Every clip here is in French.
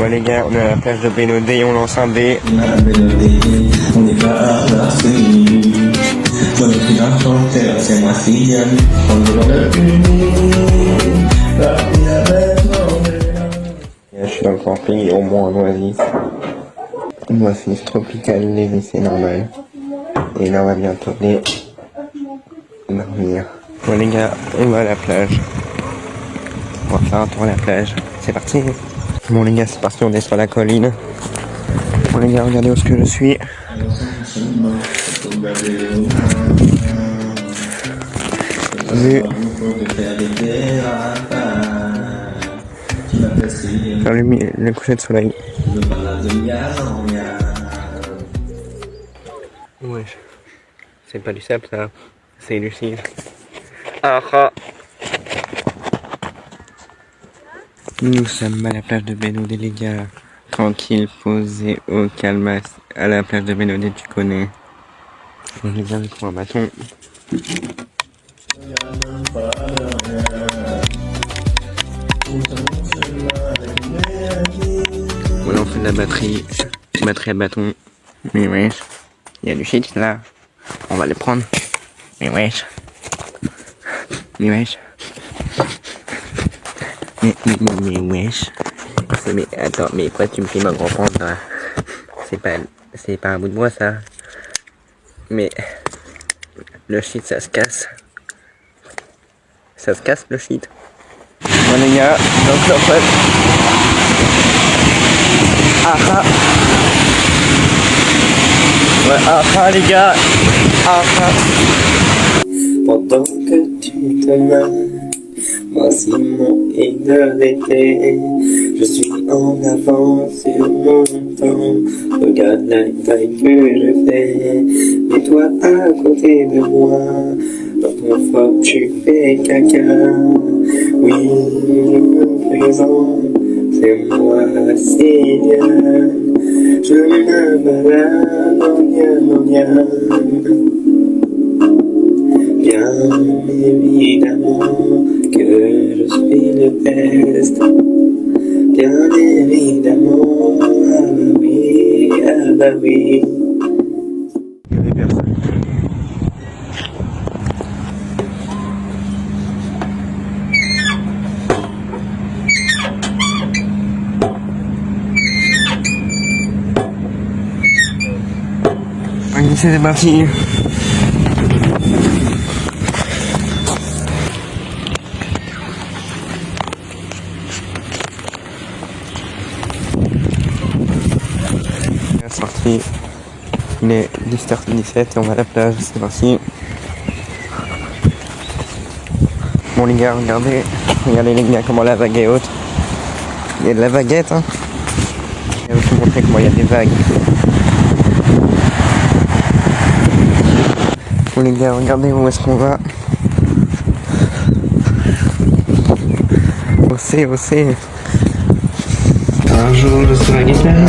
Ouais les gars, on est à la plage de Bénodet, on lance un dé. On est pas à la série. Dans le plus d'un chanteur, c'est ma fille. On demande le Je suis dans le camping, au moins en Oasis. Oasis tropicale, léger, c'est normal. Et là on va bientôt aller dormir. Bon les gars, on va à la plage. On va faire un tour à la plage. C'est parti. Bon les gars, c'est parti, on est sur la colline. Bon les gars, regardez où est-ce que je suis. Vu. Faire le coucher de soleil. Wesh. C'est pas du sable ça. C'est du cire. Ah ah. Nous sommes à la plage de Bénodet les gars. Tranquille, posé au calme à la plage de Bénodet, tu connais. On est bien avec un bâton. Voilà, on fait de la batterie à bâton. Mais wesh, il y a du shit là. On va le prendre. Mais wesh. Mais wesh. Mais wesh. Mais attends, mais pourquoi tu me fais ma grand-pente là? C'est pas un bout de bois ça. Mais le shit ça se casse. Ça se casse le shit. Bon les gars, donc là en fait. Ah ah. Ouais, ah ah les gars. Ah ah. Pendant que tu te mets, voici mon idole d'été. Je suis en avance sur mon temps. Regarde la taille que je fais. Et toi à côté de moi, dans ton froc tu fais caca. Oui, je me présente, c'est moi Céline. Je me balade en Diane. Bien évidemment que je suis le test. Bien évidemment, ah bah oui, ah bah oui. Il y avait personne. Allez, c'est parti. C'est parti. Il est 10h17 et on va à la plage, c'est parti. Bon les gars, regardez les gars comment la vague est haute. Il y a de la vaguette hein. Je vais vous montrer comment il y a des vagues. Bon les gars, regardez où est-ce qu'on va. Osé. Un jour je serai guitare,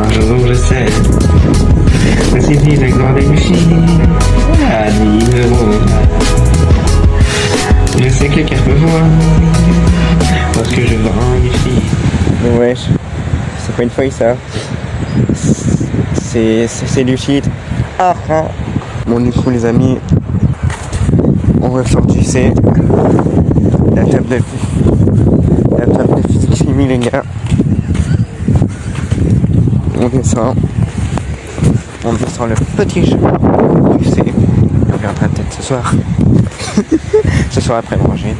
un jour je sais. Mais c'est dit la gloire des filles, à 10 euros. Je sais que quelqu'un peut voir, parce que je vends des filles. Mais wesh, c'est pas une feuille ça. C'est du shit. Ah ah. Bon du coup les amis, on ressort du C. La table de physique chimie les gars. On descend le petit chemin du C. On reviendra peut-être ce soir. Ce soir après manger,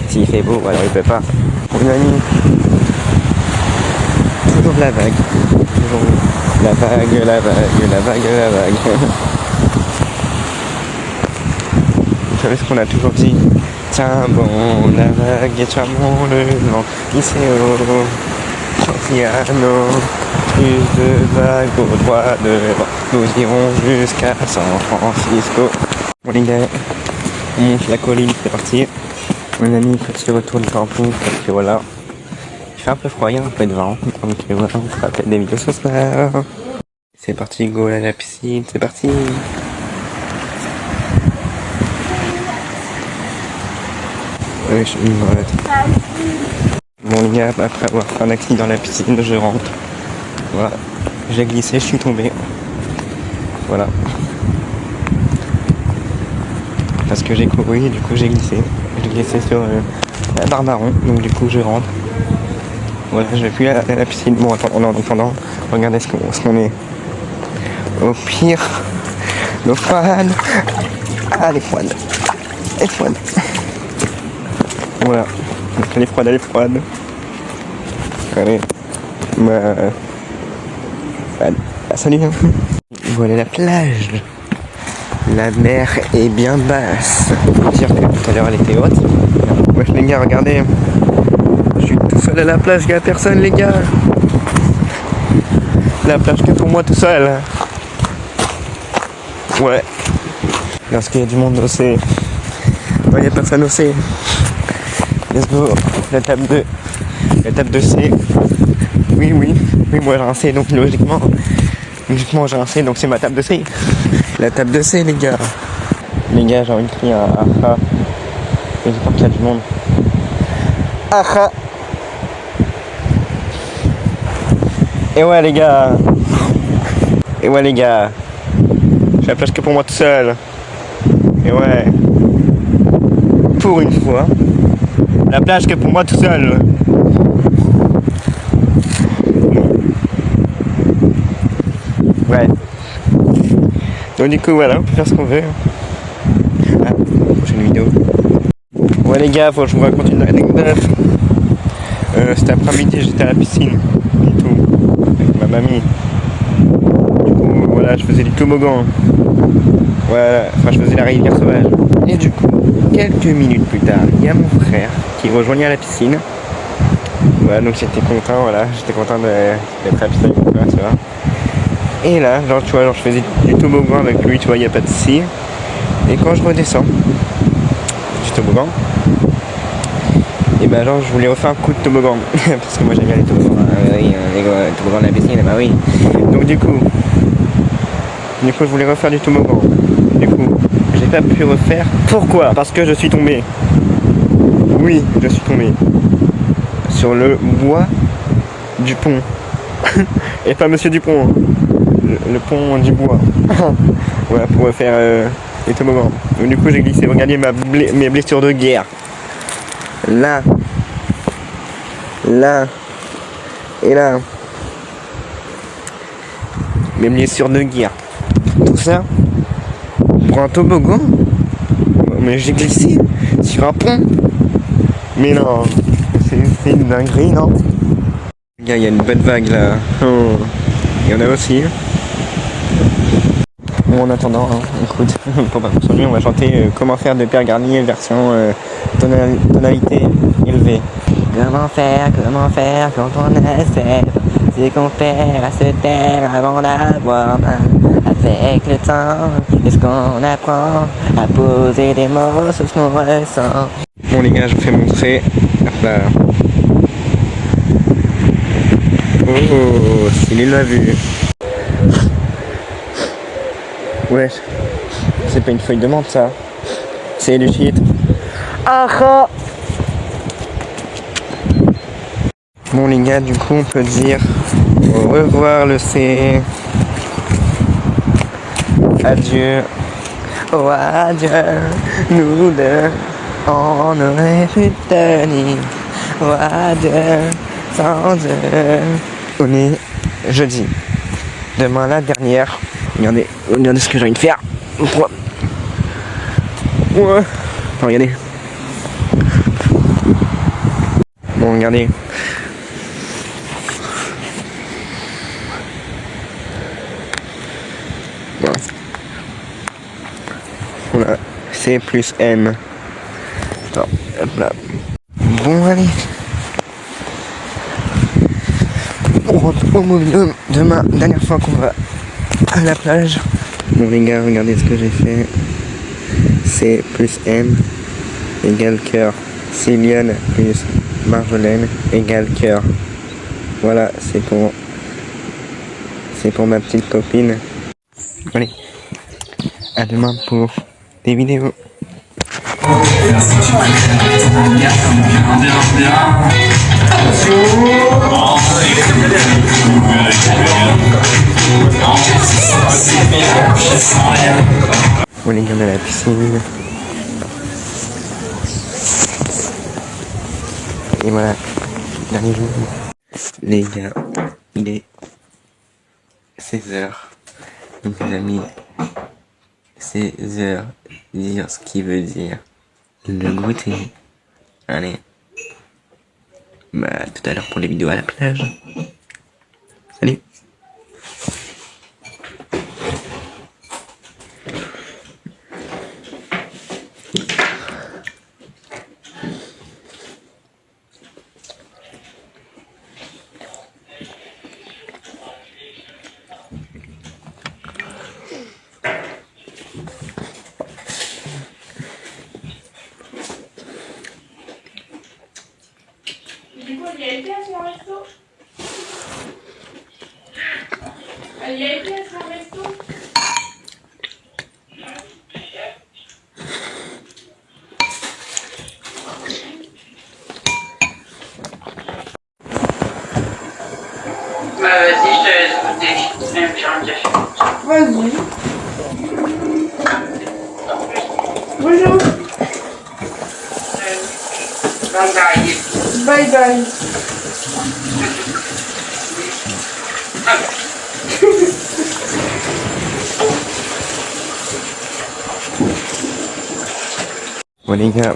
s'il fait beau, alors il peut pas. On a mis toujours la vague. Toujours la vague. Vous savez ce qu'on a toujours dit? Tiens bon, la vague est charmant le vent, Iseo, Chantiano, plus de vagues au droit devant, nous irons jusqu'à San Francisco. Bon les gars, on monte la colline, c'est parti. Mon ami, petit retour du camping, parce que voilà, il fait un peu froid, il y a un peu de vent, donc voilà, on fera peut-être des vidéos ce soir. C'est parti, go à la piscine, c'est parti. Ouais, je m'arrête. Bon les gars, après avoir fait un accident dans la piscine, je rentre. Voilà. J'ai glissé, je suis tombé. Voilà. Parce que j'ai couru et du coup j'ai glissé. J'ai glissé sur la barre marron, donc du coup je rentre. Voilà, je vais plus à la piscine. Bon, en attendant, regardez ce qu'on est. Au pire, l'eau froide. Ah, elle est froide. Elle est froide. Voilà. Donc, elle est froide, elle est froide. Allez. Salut. Voilà la plage. La mer est bien basse. Faut dire que tout à l'heure elle était haute. Wesh les gars, regardez. Je suis tout seul à la plage, il n'y a personne les gars. La plage que pour moi tout seul. Ouais. Lorsqu'il y a du monde au C. Ouais, il n'y a personne au C. Let's go. La table de C. Oui, moi j'ai un C, donc logiquement j'ai un C, donc c'est ma table de C. La table de C, les gars. Les gars, j'ai envie de crier un aha. Et j'espère qu'il y a du monde. Aha. Et ouais, les gars. Et ouais, les gars. J'ai la plage que pour moi tout seul. Et ouais. Pour une fois. La plage que pour moi tout seul. Ouais. Donc du coup voilà, on peut faire ce qu'on veut. Ah, prochaine vidéo. Ouais les gars, faut que je vous raconte une anecdote. Cet après-midi j'étais à la piscine et tout, avec ma mamie. Du coup voilà, je faisais du toboggan. Voilà, enfin je faisais la rivière sauvage. Et du coup, quelques minutes plus tard, il y a mon frère qui rejoignait la piscine. Voilà, donc j'étais content, d'être à la piscine, voilà, ça va. Et là, genre, tu vois, je faisais du toboggan avec lui, tu vois, il n'y a pas de scie. Et quand je redescends du toboggan, et ben genre, je voulais refaire un coup de toboggan. Parce que moi j'aime bien les toboggans. Oui, les toboggans de la piscine, bah oui. Donc du coup, je voulais refaire du toboggan. Du coup, j'ai pas pu refaire. Pourquoi? Parce que je suis tombé. Oui, je suis tombé. Sur le bois du pont. Et pas Monsieur Dupont. Le pont du bois. Voilà, pour faire les toboggans. Donc du coup j'ai glissé, regardez mes blessures de guerre. Là et là. Mes blessures de guerre. Tout ça pour un toboggan. Mais j'ai glissé sur un pont. Mais non, c'est une dinguerie, non? Les gars, il y a une belle vague là. Oh. Il y en a aussi. Bon, en attendant, hein, écoute, pour pas qu'on s'ennuie, on va chanter Comment faire de Pierre Garnier version tonalité élevée. Comment faire quand on est faible? C'est qu'on perd à se taire avant d'avoir mal. Avec le temps, est-ce qu'on apprend à poser des mots sur ce qu'on ressent? Bon les gars, je vous fais montrer. Hop là. Oh, s'il l'a vu. Wesh, c'est pas une feuille de menthe ça. C'est du shit. Ah. Bon les gars, du coup on peut dire au revoir le C. Adieu. Oh adieu, nous deux, on aurait pu tenir. Oh adieu, sans eux. On est jeudi. Demain la dernière. Regardez ce que j'ai envie de faire. Ouais. Regardez. Bon, regardez. Voilà. On a C plus M. Alors, hop là. Bon, allez. On rentre au mobil demain, dernière fois qu'on va à la plage. Bon les gars, regardez ce que j'ai fait. C plus M égale cœur. Céliane plus Marjolaine égale cœur. Voilà, c'est pour ma petite copine. Allez, à demain pour des vidéos. On est à la piscine. Et voilà, dernier jour. Les gars, il est 16h. Donc les amis, 16h, dire ce qui veut dire le goûter. Allez. Bah, tout à l'heure pour les vidéos à la plage. Salut. Du coup, il y a été à son resto. Il y a été à son resto. Vas-y, je te laisse goûter. Même faire un café. Vas-y. Bonjour. Bye bye. Bye bye. Bon les gars,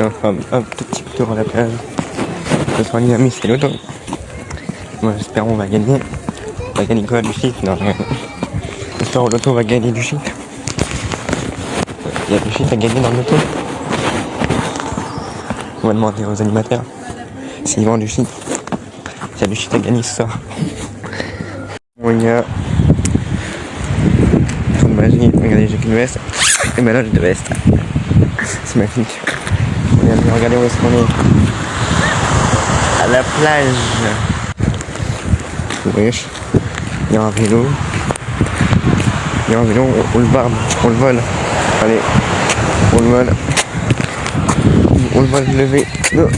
on fera un tout petit tour à la plage. Ce soir les amis, c'est l'auto. Moi j'espère on va gagner. On va gagner quoi, du shit? Non, j'espère que l'auto va gagner du shit. Il y a du shit à gagner dans l'auto. On va demander aux animateurs s'ils vendent du shit. S'il y a du shit à gagner ce soir. Bon les gars, tour de magie, regardez j'ai qu'une veste. Et ben là j'ai deux vestes. C'est magnifique. Regardez où est-ce qu'on est. À la plage. Wesh. Il y a un vélo. Il y a un vélo, on le barbe, on le vole. Allez, on le vole. On le vole le vélo.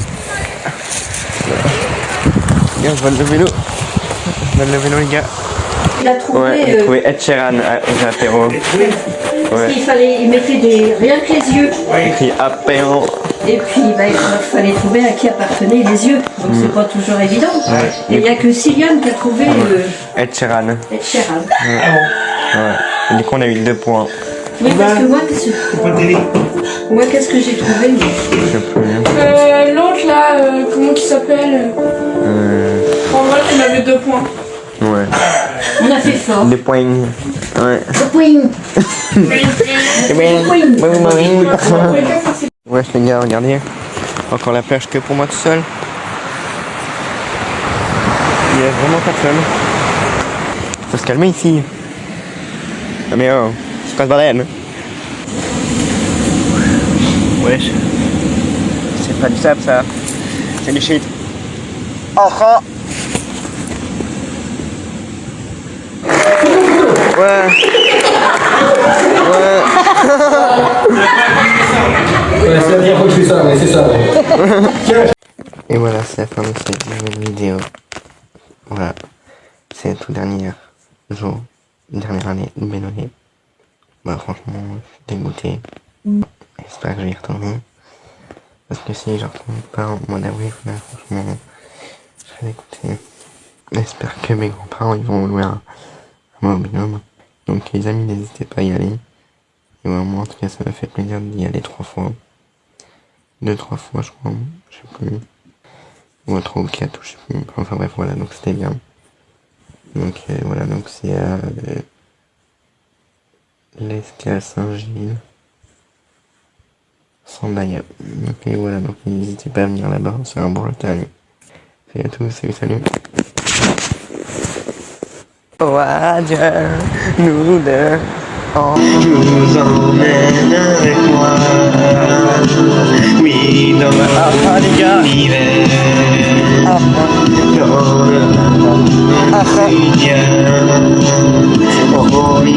Regarde, je vole le vélo. Je vole le vélo les gars. Il a trouvé. Ouais, j'ai trouvé Ed Sheeran à l'apéro. Parce qu'il fallait, il mettait rien que les yeux. Écrit apéro. Et puis bah, il fallait trouver à qui appartenaient les yeux. Donc c'est pas toujours évident. Ouais. Et il n'y a que Cillian qui a trouvé Ed Sheeran. Ed Sheeran. Ouais. Et du coup on a eu 2 points. Oui, parce que moi, qu'est-ce que j'ai trouvé moi Je sais plus. L'autre là, comment il s'appelle En vrai, il avait 2 points. Ouais. On a fait fort. 2 points. Ouais. Ouais les gars, regardez. Encore la plage que pour moi tout seul. Il y a vraiment personne. Faut se calmer ici. Ah mais oh, c'est pas de baleine. Wesh. C'est pas du sable ça. C'est du shit. Oh oh. Ouais. Ouais. C'est la première fois que je fais ça, mais c'est ça. Et voilà, c'est la fin de cette nouvelle vidéo. Voilà. C'est le tout dernier jour, dernière année de Benoît. Bah franchement, je suis dégoûté. J'espère que je vais y retourner. Parce que si je retourne pas au mois d'avril, franchement, je serai dégoûté. J'espère que mes grands-parents ils vont louer un mobil-home. Donc les amis, n'hésitez pas à y aller. Et ouais, moi en tout cas ça m'a fait plaisir d'y aller 3 fois. 2-3 fois je crois, je sais plus. Ou 3 ou 4, je sais plus. Enfin bref voilà, donc c'était bien. Donc voilà, donc c'est à l'Escale Saint-Gilles. Sandaya. Ok voilà, donc n'hésitez pas à venir là-bas, c'est un bon Bretagne. Salut à tous, salut. Oh adieu, nous deux. Oh. Je vous emmène avec moi. Oui, dans ma l'hiver. Dans le quotidien. Oh, oui,